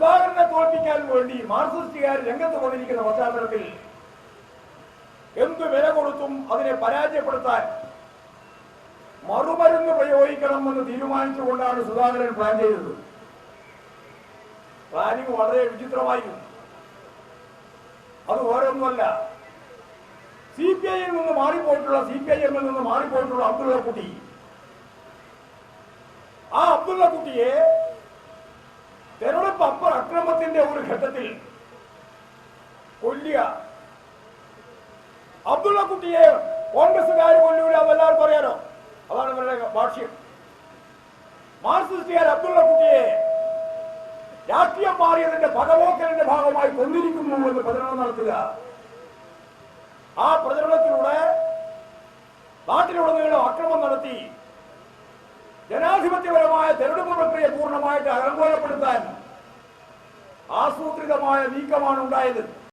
സുധാകരനെ തോൽപ്പിക്കാൻ വേണ്ടി മാർക്സിസ്റ്റുകാർ രംഗത്ത് വന്നിരിക്കുന്ന പശ്ചാത്തലത്തിൽ എന്ത് വില കൊടുത്തും അതിനെ പരാജയപ്പെടുത്താൻ മറുമരുന്ന് പ്രയോഗിക്കണമെന്ന് തീരുമാനിച്ചുകൊണ്ടാണ് സുധാകരൻ പ്ലാൻ ചെയ്തത്. പ്ലാനിങ് വളരെ വിചിത്രമായിരുന്നു. അത് ഓരോന്നുമല്ല, CPIയിൽ നിന്ന് മാറിപ്പോയിട്ടുള്ള CPIഎമ്മിൽ നിന്ന് മാറിപ്പോയിട്ടുള്ള അബ്ദുള്ളക്കുട്ടി, ആ അബ്ദുള്ളക്കുട്ടിയെ തെരഞ്ഞെടുപ്പ് അക്രമത്തിന്റെ ഒരു ഘട്ടത്തിൽ കൊല്ലുക. അബ്ദുള്ളക്കുട്ടിയെ കോൺഗ്രസുകാർ കൊല്ലൂല എന്നെല്ലാവർക്കും അറിയാലോ, അതാണ് ഇവരുടെ ഭാഷ്യം. മാർക്സിസ്റ്റുകാർ അബ്ദുള്ളക്കുട്ടിയെ രാഷ്ട്രീയം മാറിയതിന്റെ പകപോക്കലിന്റെ ഭാഗമായി കൊന്നിരിക്കുന്നു എന്ന് പ്രചരണം നടത്തുക. ആ പ്രചരണത്തിലൂടെ നാട്ടിലുടനീളം അക്രമം നടത്തി ജനാധിപത്യപരമായ തെരഞ്ഞെടുപ്പ് പ്രക്രിയ പൂർണ്ണമായിട്ട് അലങ്കോലപ്പെടുത്താൻ ആസൂത്രിതമായ നീക്കമാണ് ഉണ്ടായത്.